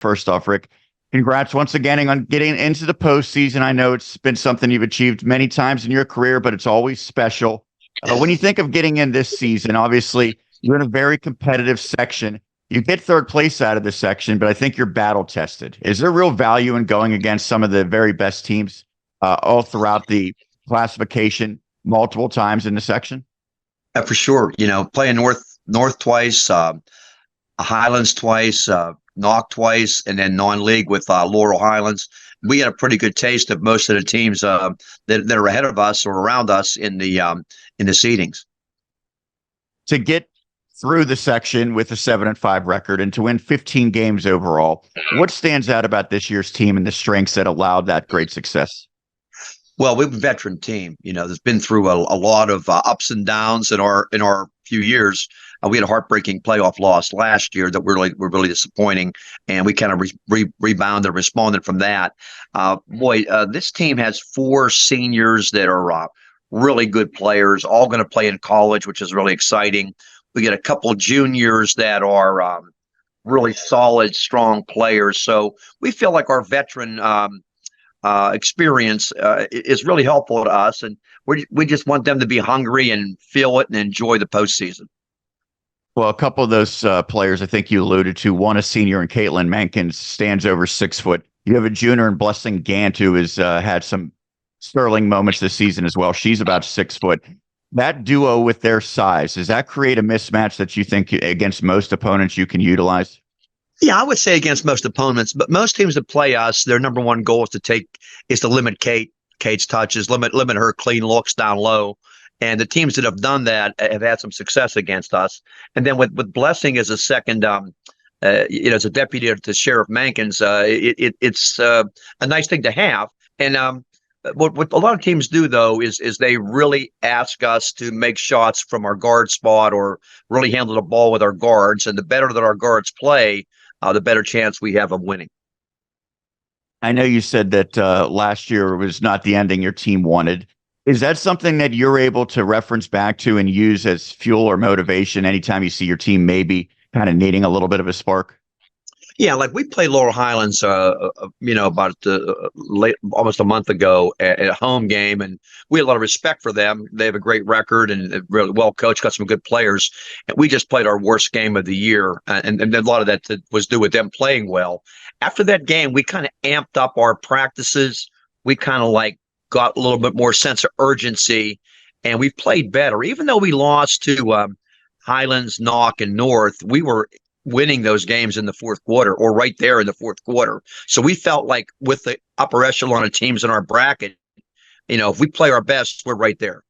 First off, Rick, congrats once again on getting into the postseason. I know it's been something you've achieved many times in your career, but it's always special. When you think of getting in this season, obviously you're in a very competitive section. You get third place out of the section, but I think you're battle tested. Is there real value in going against some of the very best teams all throughout the classification multiple times in the section? For sure. Playing North twice, Highlands twice, Knock twice, and then non-league with Laurel Highlands. We had a pretty good taste of most of the teams that are ahead of us or around us in the seedings. To get through the section with a 7-5 record and to win 15 games overall, what stands out about this year's team and the strengths that allowed that great success? Well, we're a veteran team. That's been through a lot of ups and downs in our few years. We had a heartbreaking playoff loss last year that were really disappointing, and we kind of rebounded and responded from that. This team has 4 seniors that are really good players, all going to play in college, which is really exciting. We get a couple of juniors that are really solid, strong players. So we feel like our veteran experience is really helpful to us, and we just want them to be hungry and feel it and enjoy the postseason. Well, a couple of those players I think you alluded to, one a senior in Caitlin Menkins, stands over 6 foot. You have a junior in Blessing Gant who has had some sterling moments this season as well. She's about 6 foot. That duo with their size, does that create a mismatch that you think against most opponents you can utilize? Yeah, I would say against most opponents, but most teams that play us, their number one goal is to limit Kate's touches, limit her clean looks down low. And the teams that have done that have had some success against us. And then with Blessing as a second, as a deputy to Sheriff Mankins, it's a nice thing to have. And what a lot of teams do, though, is they really ask us to make shots from our guard spot or really handle the ball with our guards. And the better that our guards play, the better chance we have of winning. I know you said that last year was not the ending your team wanted. Is that something that you're able to reference back to and use as fuel or motivation anytime you see your team maybe kind of needing a little bit of a spark? Yeah, like we played Laurel Highlands, about almost a month ago at a home game, and we had a lot of respect for them. They have a great record and really well coached, got some good players. And we just played our worst game of the year, and a lot of that was due with them playing well. After that game, we kind of amped up our practices. We kind of got a little bit more sense of urgency, and we played better. Even though we lost to Highlands, Knock, and North, we were winning those games in the fourth quarter or right there in the fourth quarter. So we felt like with the upper echelon of teams in our bracket, if we play our best, we're right there.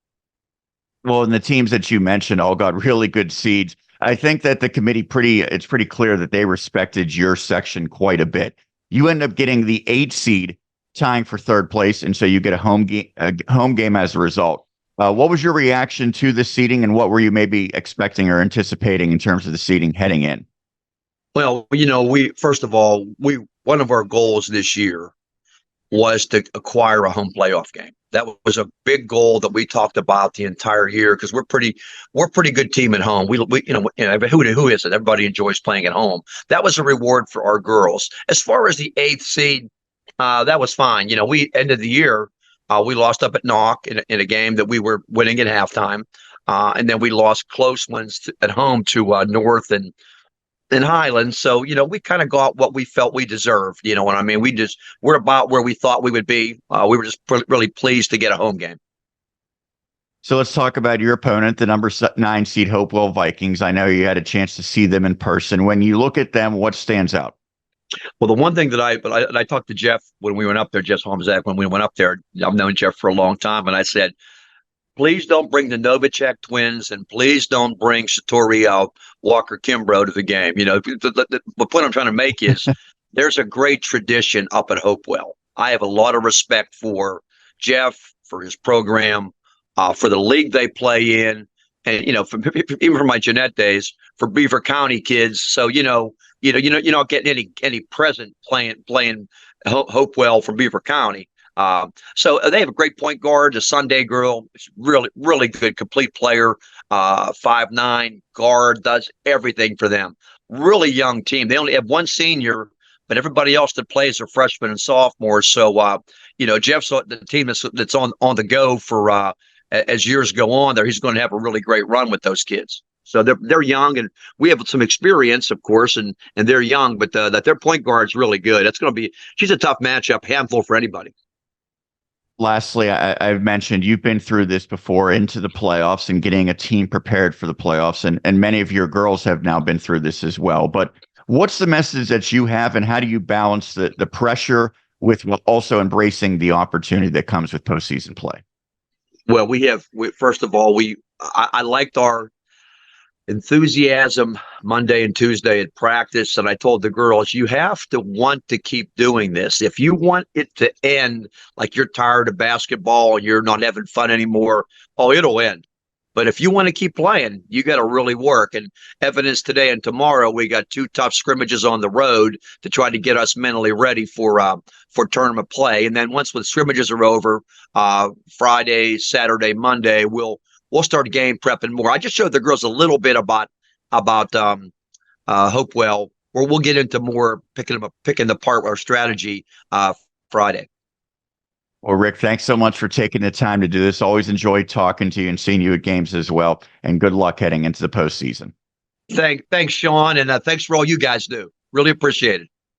Well, and the teams that you mentioned all got really good seeds. I think that the committee it's pretty clear that they respected your section quite a bit. You end up getting the 8 seed, tying for third place, and so you get a home game as a result. What was your reaction to the seeding, and what were you maybe expecting or anticipating in terms of the seeding heading in? Well, first of all, one of our goals this year was to acquire a home playoff game. That was a big goal that we talked about the entire year because we're a pretty good team at home. Who isn't? Everybody enjoys playing at home. That was a reward for our girls. As far as the 8th seed, that was fine. We ended the year, we lost up at Knock in a game that we were winning at halftime, and then we lost close ones at home to North and Highlands. So, we kind of got what we felt we deserved. You know what I mean? We're about where we thought we would be. We were just really pleased to get a home game. So let's talk about your opponent, the number 9 seed Hopewell Vikings. I know you had a chance to see them in person. When you look at them, what stands out? Well, the one thing that I talked to Jeff when we went up there, Jeff Homzak, when we went up there. I've known Jeff for a long time, and I said, please don't bring the Novacek twins, and please don't bring Satori Walker Kimbrough to the game. The point I'm trying to make is there's a great tradition up at Hopewell. I have a lot of respect for Jeff, for his program, for the league they play in, and even from my Jeanette days, for Beaver County kids. So you're not getting any present playing Hopewell from Beaver County. So they have a great point guard, a Sunday girl. It's really, really good, complete player, 5'9", guard, does everything for them. Really young team. They only have one senior but everybody else that plays are freshmen and sophomores. So, Jeff's the team that's on the go for as years go on. There, he's going to have a really great run with those kids. So they're young, and we have some experience, of course, and they're young, but that their point guard's really good. It's going to be she's a tough matchup, handful for anybody. Lastly, I've mentioned you've been through this before into the playoffs and getting a team prepared for the playoffs, and many of your girls have now been through this as well. But what's the message that you have, and how do you balance the pressure with also embracing the opportunity that comes with postseason play? Well, first of all, I liked our enthusiasm Monday and Tuesday at practice, and I told the girls, you have to want to keep doing this. If you want it to end like you're tired of basketball and you're not having fun anymore, it'll end. But if you want to keep playing, you got to really work. And evidence today and tomorrow, we got 2 tough scrimmages on the road to try to get us mentally ready for tournament play. And then once the scrimmages are over, Friday, Saturday, Monday, we'll start game prepping more. I just showed the girls a little bit about Hopewell, where we'll get into more picking apart our strategy Friday. Well, Rick, thanks so much for taking the time to do this. Always enjoyed talking to you and seeing you at games as well. And good luck heading into the postseason. Thanks, Sean, and thanks for all you guys do. Really appreciate it.